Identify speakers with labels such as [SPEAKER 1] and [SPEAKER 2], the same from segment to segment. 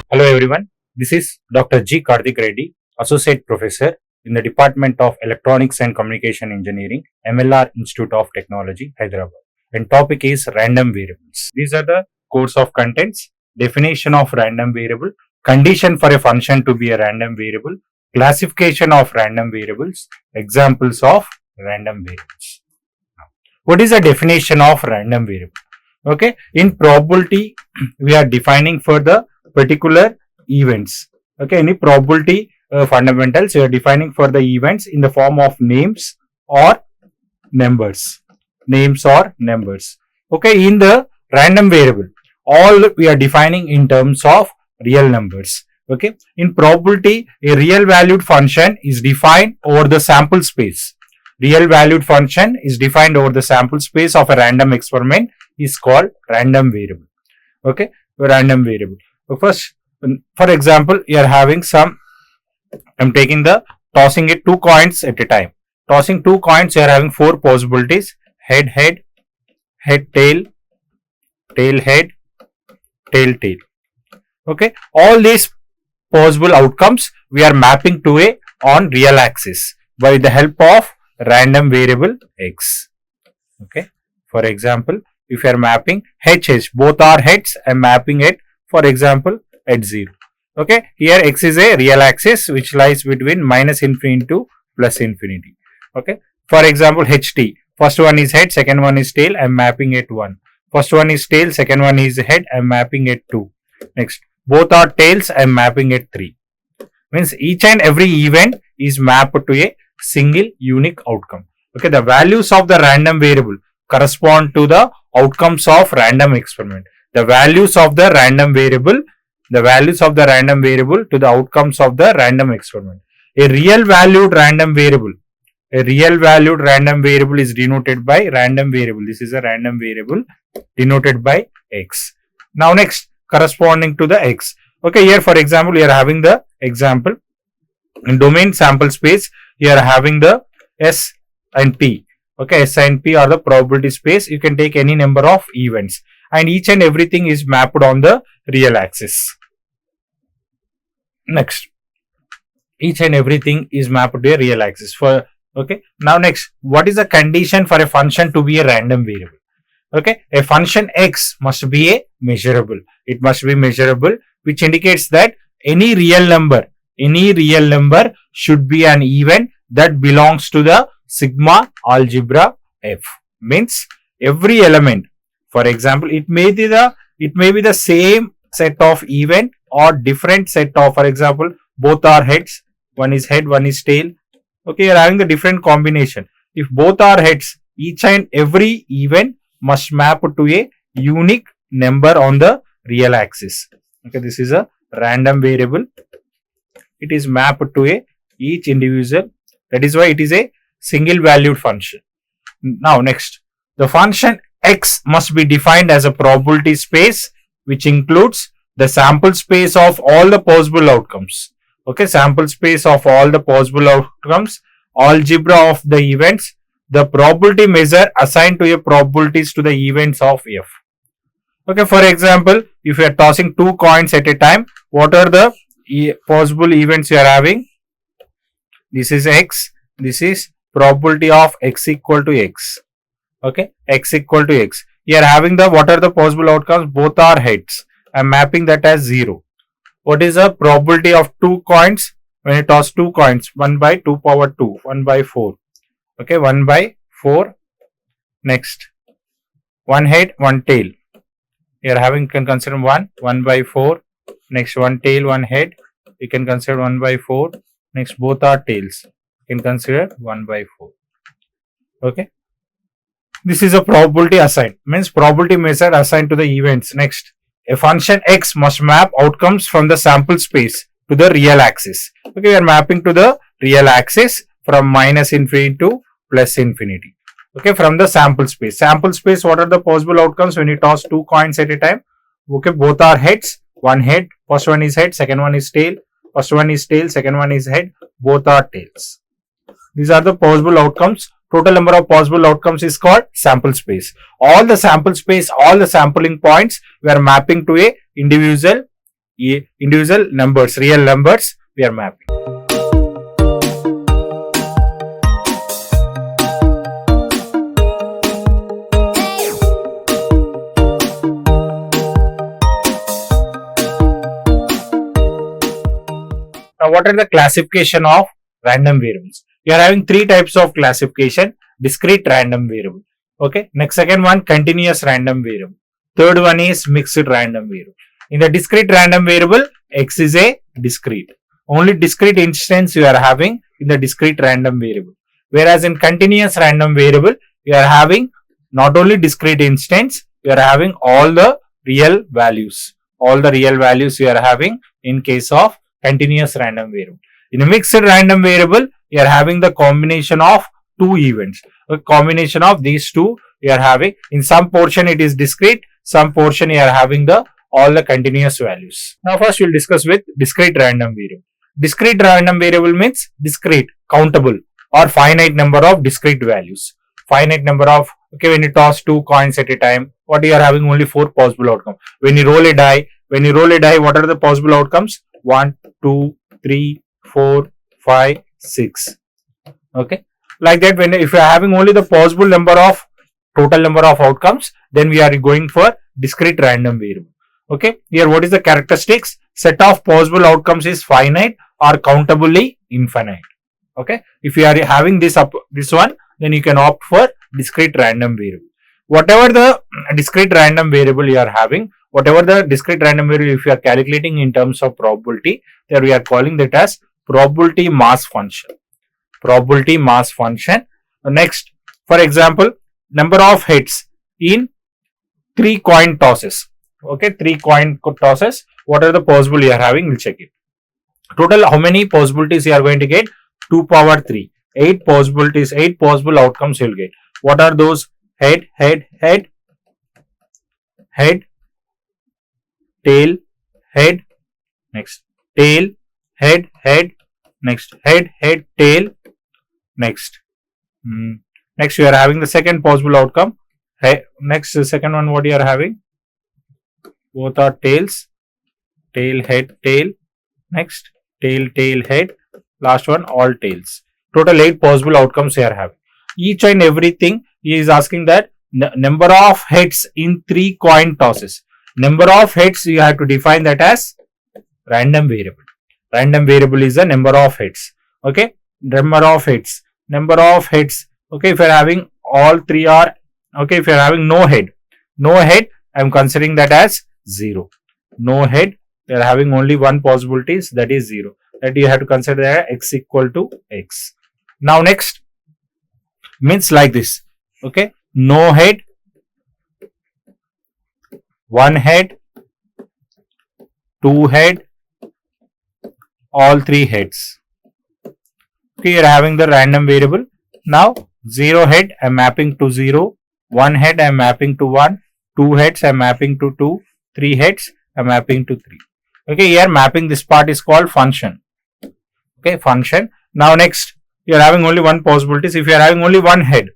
[SPEAKER 1] Hello everyone, this is Dr. G. Karthik Reddy, Associate Professor in the Department of Electronics and Communication Engineering, MLR Institute of Technology, Hyderabad. And topic is random variables. These are the course of contents: definition of random variable, condition for a function to be a random variable, classification of random variables, examples of random variables. What is the definition of random variable? Okay, in probability, we are defining for the particular events. Okay, any probability fundamentals we are defining for the events in the form of names or numbers. Okay, in the random variable, all we are defining in terms of real numbers. Okay, in probability, a real valued function is defined over the sample space. Real valued function is defined over the sample space of a random experiment is called random variable. Okay, random variable. So first, for example, you are having some, I'm taking the tossing it 2 coins at a time. Tossing 2 coins, you are having 4 possibilities: head, head, head, tail, tail, head, tail, tail. Okay, all these possible outcomes we are mapping to a on real axis by the help of random variable x. Okay, for example, if you are mapping h, both are heads, I am mapping it, for example, at 0. Okay, here x is a real axis which lies between minus infinity to plus infinity. Okay, for example, ht, first one is head, second one is tail, I am mapping at 1. First one is tail, second one is head, I am mapping at 2. Next, both are tails, I am mapping at 3. Means each and every event is mapped to a single unique outcome. Okay, the values of the random variable correspond to the outcomes of random experiment. The values of the random variable to the outcomes of the random experiment. A real valued random variable is denoted by random variable. This is a random variable denoted by x. Now next, corresponding to the x. Okay, here for example, you are having the example in domain sample space. You are having the S and P. Okay, S and P are the probability space. You can take any number of events, and each and everything is mapped on the real axis. Next, each and everything is mapped to a real axis. Okay, now next, what is the condition for a function to be a random variable? Okay, a function x must be a measurable. It must be measurable, which indicates that any real number should be an event that belongs to the sigma algebra F. Means every element, for example, it may be the same set of event or different set of, for example, both are heads, one is head, one is tail. Okay, you are having the different combination. If both are heads, each and every event must map to a unique number on the real axis. Okay, this is a random variable. It is mapped to each individual. That is why it is a single valued function. Now next, the function x must be defined as a probability space which includes the sample space of all the possible outcomes. Okay, sample space of all the possible outcomes, algebra of the events, the probability measure assigned to a probabilities to the events of f. Okay, for example, if you are tossing 2 coins at a time, what are the possible events you are having? This is x, this is probability of x equal to x. Okay, x equal to x. You are having the, what are the possible outcomes? Both are heads. I am mapping that as 0. What is the probability of 2 coins? When you toss 2 coins, 1 by 2 power 2, 1 by 4. Okay, 1 by 4. Next, 1 head, 1 tail. You are having, can consider 1 by 4. Next, 1 tail, 1 head. You can consider 1 by 4. Next, both are tails. You can consider 1 by 4. Okay. This is a probability assigned. Means probability measure assigned to the events. Next, a function x must map outcomes from the sample space to the real axis. Okay, we are mapping to the real axis from minus infinity to plus infinity. Okay, from the sample space. Sample space, what are the possible outcomes when you toss 2 coins at a time? Okay, both are heads. 1 head, first one is head, second one is tail. First one is tail, second one is head. Both are tails. These are the possible outcomes. Total number of possible outcomes is called sample space. All the sample space, all the sampling points, we are mapping to a individual individual numbers, real numbers we are mapping. Now, what are the classification of random variables? You are having three types of classification: discrete random variable. Okay. Next, second one, continuous random variable. Third one is mixed random variable. In the discrete random variable, x is a discrete. Only discrete instance you are having in the discrete random variable. Whereas in continuous random variable, you are having not only discrete instance, you are having all the real values. All the real values you are having in case of continuous random variable. In a mixed random variable, you are having the combination of two events. A combination of these two you are having. In some portion it is discrete, some portion you are having all the continuous values. Now first we will discuss with discrete random variable. Discrete random variable means discrete, countable or finite number of discrete values. Finite number of, okay, when you toss two coins at a time, what you are having only 4 possible outcomes. When you roll a die, what are the possible outcomes? 1, 2, 3, 4, 5, 6. Okay. Like that, when if you are having only the possible number of total number of outcomes, then we are going for discrete random variable. Okay. Here what is the characteristics? Set of possible outcomes is finite or countably infinite. Okay. If you are having this one, then you can opt for discrete random variable. Whatever the discrete random variable you are having, whatever the discrete random variable, if you are calculating in terms of probability, there we are calling that as probability mass function. Probability mass function. Next, for example, number of heads in 3 coin tosses. Okay, 3 coin tosses. What are the possible you are having? We'll check it. Total, how many possibilities you are going to get? 2 power 3. 8 possibilities, 8 possible outcomes you will get. What are those? Head, head, head, head, tail, head, next, tail, head, head, next, head, head, tail, next. Next, you are having the second possible outcome. Next, the second one, what you are having? Both are tails, tail, head, tail, next, tail, tail, head, last one, all tails. Total 8 possible outcomes you are having. Each and everything he is asking that number of heads in 3 coin tosses. Number of heads you have to define that as random variable. Random variable is the number of heads. Okay, number of heads. Number of heads. Okay, if you are having all 3 are okay. If you are having no head, I am considering that as 0. No head, you are having only one possibilities, that is 0. That you have to consider that x equal to x. Now next means like this. Okay, no head, 1 head, 2 head, all 3 heads. Okay, you are having the random variable. Now 0 head I am mapping to 0, 1 head I am mapping to 1, 2 heads I am mapping to 2, 3 heads I am mapping to 3. Okay, here mapping, this part is called function. Okay, function. Now next, you are having only one possibilities. If you are having only one head,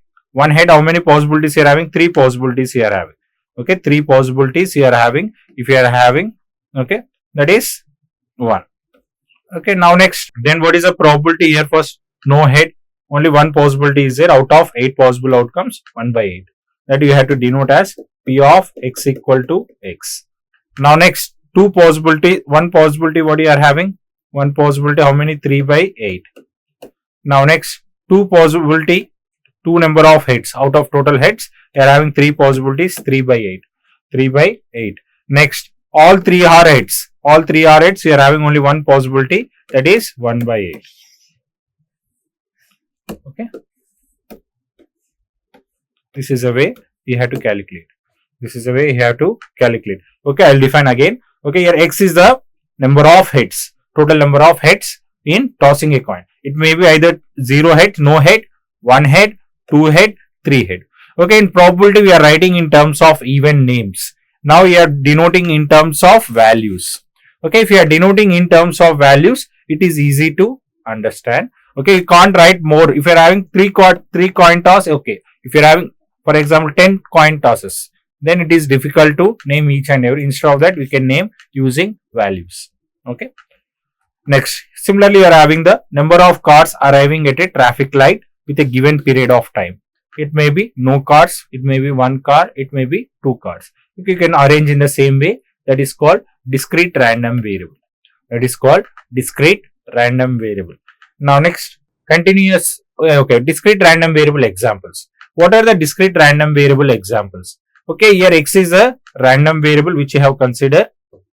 [SPEAKER 1] how many possibilities you are having? 3 possibilities you are having. Okay, 3 possibilities you are having. If you are having, okay, that is 1. Okay, now next, then what is the probability here? First, no head, only one possibility is there out of 8 possible outcomes, 1 by 8. That you have to denote as P of x equal to x. Now next, 2 possibility, 1 possibility, what you are having? 1 possibility, how many? 3 by 8. Now next, 2 possibility, 2 number of heads out of total heads, you are having 3 possibilities, 3 by 8. 3 by 8. Next, all 3 are heads. All 3 are heads, you are having only one possibility, that is 1 by 8. Okay. This is a way you have to calculate. This is the way you have to calculate. Okay, I will define again. Okay, here x is the number of heads, total number of heads in tossing a coin. It may be either 0 head, no head, 1 head, 2 head, 3 head. Okay, in probability we are writing in terms of even names. Now we are denoting in terms of values. Okay, if you are denoting in terms of values, it is easy to understand. Okay, you can't write more. If you are having 3 coin toss, okay. If you are having, for example, 10 coin tosses, then it is difficult to name each and every. Instead of that, we can name using values. Okay. Next, similarly, you are having the number of cars arriving at a traffic light with a given period of time. It may be no cars, it may be one car, it may be two cars. You can arrange in the same way. That is called discrete random variable. That is called discrete random variable. Now next, continuous, okay, discrete random variable examples. What are the discrete random variable examples? Okay, here x is a random variable which you have considered.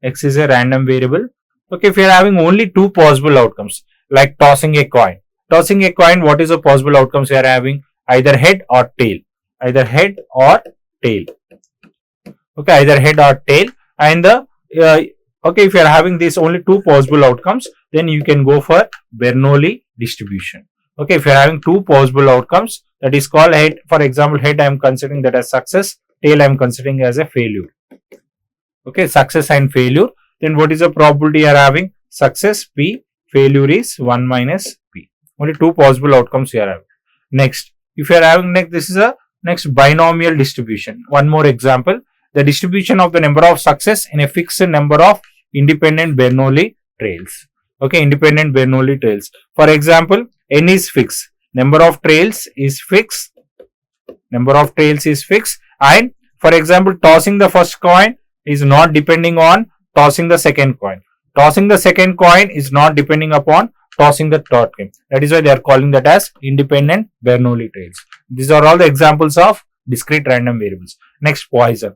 [SPEAKER 1] X is a random variable. Okay, if you are having only two possible outcomes, like tossing a coin. Tossing a coin, what is the possible outcomes you are having? Either head or tail. Either head or tail. Okay, either head or tail. And the okay, if you are having these only two possible outcomes, then you can go for Bernoulli distribution. Okay, if you are having two possible outcomes, that is called head. For example, head I am considering that as success, tail I am considering as a failure. Okay, success and failure. Then what is the probability you are having? Success P, failure is 1 minus P. Only two possible outcomes you are having. Next, if you are having next, this is a next binomial distribution. One more example. The distribution of the number of success in a fixed number of independent Bernoulli trails. Okay, independent Bernoulli trails. For example, n is fixed. Number of trails is fixed. Number of trails is fixed. And for example, tossing the first coin is not depending on tossing the second coin. Tossing the second coin is not depending upon tossing the third coin. That is why they are calling that as independent Bernoulli trails. These are all the examples of discrete random variables. Next, Poisson.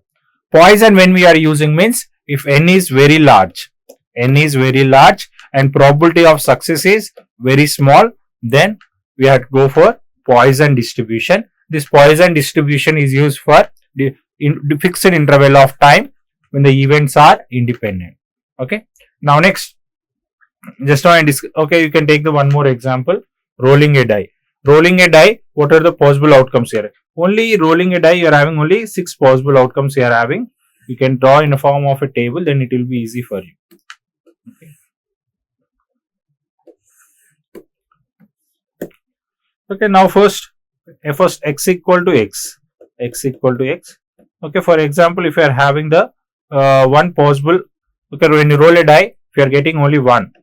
[SPEAKER 1] Poisson, when we are using, means if n is very large and probability of success is very small, then we have to go for Poisson distribution. This Poisson distribution is used for the fixed interval of time when the events are independent. Okay. Now next, just now okay, you can take the one more example. Rolling a die. Rolling a die, what are the possible outcomes here? Only rolling a die, you are having only 6 possible outcomes you are having. You can draw in the form of a table, then it will be easy for you. Okay, now first x equal to x. X equal to x. Okay, for example, if you are having the one possible, okay, when you roll a die, if you are getting only 1,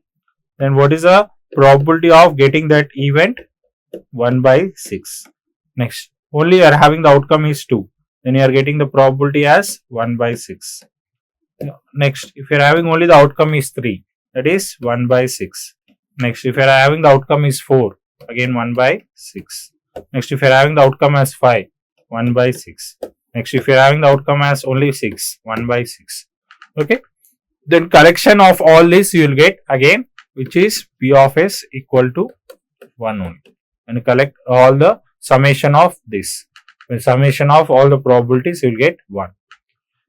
[SPEAKER 1] then what is the probability of getting that event? 1 by 6. Next, only you are having the outcome is 2, then you are getting the probability as 1 by 6. Next, if you are having only the outcome is 3, that is 1 by 6. Next, if you are having the outcome is 4, again 1 by 6. Next, if you are having the outcome as 5, 1 by 6. Next, if you are having the outcome as only 6, 1 by 6. Okay, then collection of all this you will get again, which is P of S equal to 1 only. And collect all the summation of this. The summation of all the probabilities, you will get 1.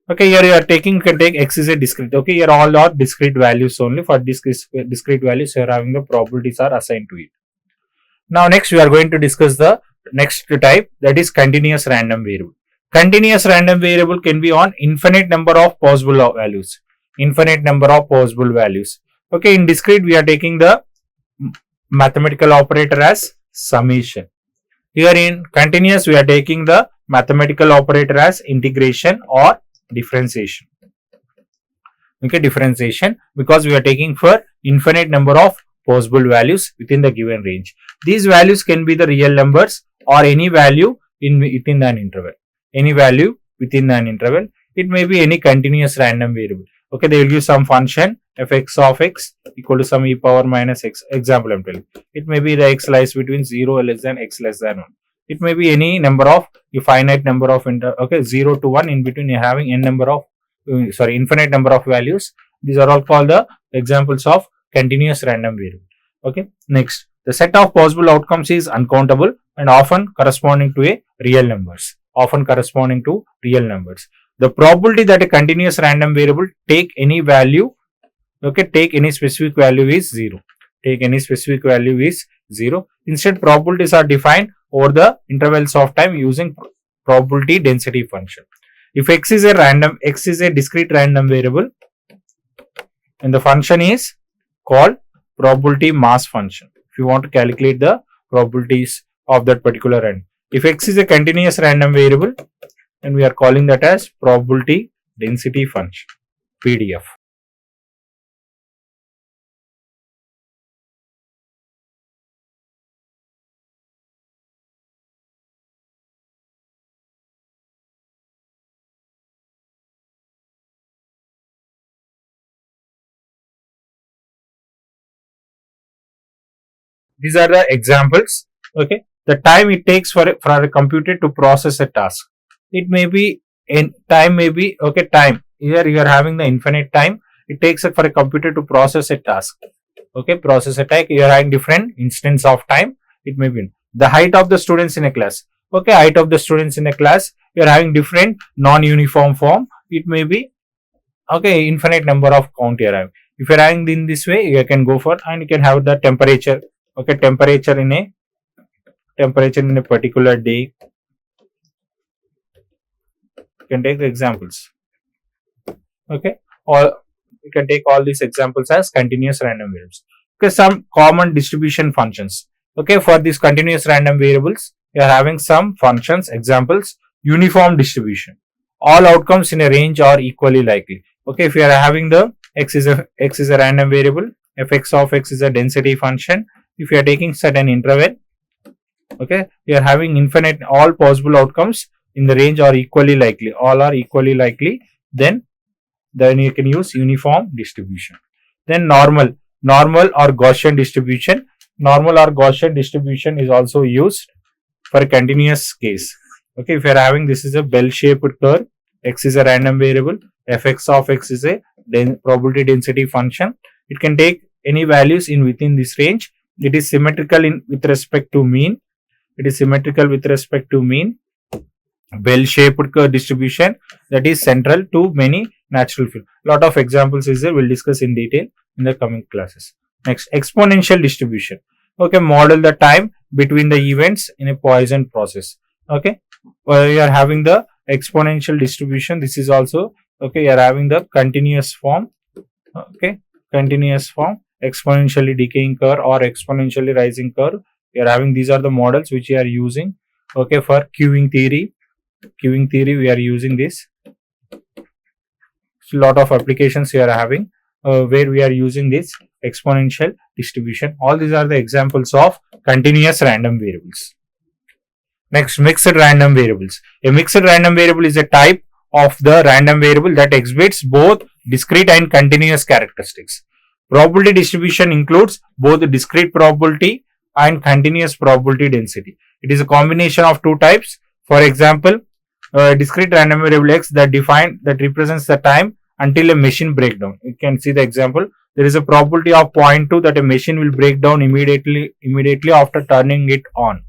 [SPEAKER 1] Okay, here you are taking, you can take x is a discrete. Okay, here all are discrete values only. For discrete values, you are having the probabilities are assigned to it. Now next, we are going to discuss the next type, that is continuous random variable. Continuous random variable can be on infinite number of possible values. Infinite number of possible values. Okay, in discrete, we are taking the mathematical operator as summation. Here in continuous, we are taking the mathematical operator as integration or differentiation. Okay, differentiation, because we are taking for infinite number of possible values within the given range. These values can be the real numbers or any value within an interval. Any value within an interval. It may be any continuous random variable. Okay, they will give some function fx of x equal to some e power minus x. Example I am telling. It may be the x lies between 0 less than x less than 1. It may be any number of finite number of 0 to 1. In between you are having infinite number of values. These are all called the examples of continuous random variable. Okay, next, the set of possible outcomes is uncountable and often corresponding to a real numbers. Often corresponding to real numbers. The probability that a continuous random variable take any value, okay, take any specific value is 0. Take any specific value is 0. Instead, probabilities are defined over the intervals of time using probability density function. If x is a discrete random variable, and the function is called probability mass function. If you want to calculate the probabilities of that particular random. If x is a continuous random variable, and we are calling that as probability density function, PDF. These are the examples. Okay, the time it takes for a computer to process a task. It may be in time, may be okay. Time here you are having the infinite time it takes for a computer to process a task. Okay, process a task. You are having different instance of time. It may be the height of the students in a class. Okay, height of the students in a class. You are having different non-uniform form. It may be okay infinite number of count you are having. If you are having in this way, you can go for and you can have the temperature. Okay, temperature in a particular day. You can take the examples. Okay, or you can take all these examples as continuous random variables. Okay, some common distribution functions. Okay, for these continuous random variables, you are having some functions. Examples: uniform distribution. All outcomes in a range are equally likely. Okay, if you are having the x is a random variable, fx of x is a density function. If you are taking certain interval, okay, you are having infinite all possible outcomes in the range are equally likely. All are equally likely. Then you can use uniform distribution. Then normal or Gaussian distribution. Normal or Gaussian distribution is also used for a continuous case. Okay, if you are having this is a bell-shaped curve, x is a random variable, fx of x is a probability density function. It can take any values in within this range. It is symmetrical with respect to mean. It is symmetrical with respect to mean. Bell-shaped curve distribution that is central to many natural field. Lot of examples is there. We'll discuss in detail in the coming classes. Next, exponential distribution. Okay, model the time between the events in a Poisson process. Okay, you are having the exponential distribution. This is also okay. You are having the continuous form. Okay, continuous form, exponentially decaying curve or exponentially rising curve. You are having these are the models which you are using. Okay, for queuing theory. Queuing theory, we are using this. Lot of applications we are having where we are using this exponential distribution. All these are the examples of continuous random variables. Next, mixed random variables. A mixed random variable is a type of the random variable that exhibits both discrete and continuous characteristics. Probability distribution includes both discrete probability and continuous probability density. It is a combination of two types. For example, discrete random variable x that represents the time until a machine breakdown. You can see the example. There is a probability of 0.2 that a machine will break down immediately after turning it on.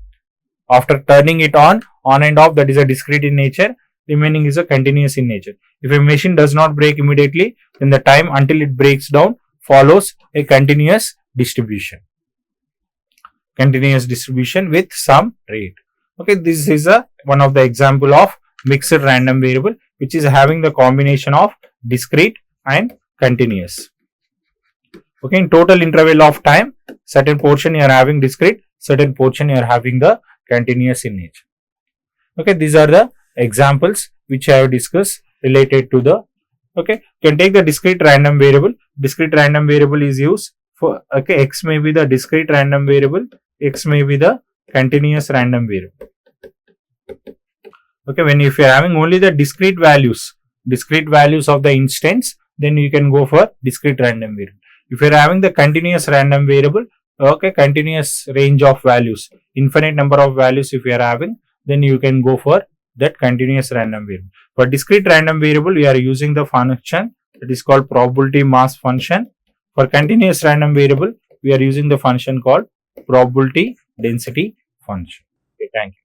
[SPEAKER 1] After turning it on and off, that is a discrete in nature. Remaining is a continuous in nature. If a machine does not break immediately, then the time until it breaks down follows a continuous distribution. Continuous distribution with some rate. Okay, this is one of the example of mixed random variable which is having the combination of discrete and continuous. Okay, in total interval of time, certain portion you are having discrete, certain portion you are having the continuous in nature. Okay, these are the examples which I have discussed related to the. Okay, you can take the discrete random variable. Discrete random variable is used for okay, x may be the discrete random variable, x may be the continuous random variable. Okay, when if you are having only the discrete values of the instance, then you can go for discrete random variable. If you are having the continuous random variable, okay, continuous range of values, infinite number of values if you are having, then you can go for that continuous random variable. For discrete random variable, we are using the function that is called probability mass function. For continuous random variable, we are using the function called probability density function. Okay, thank you.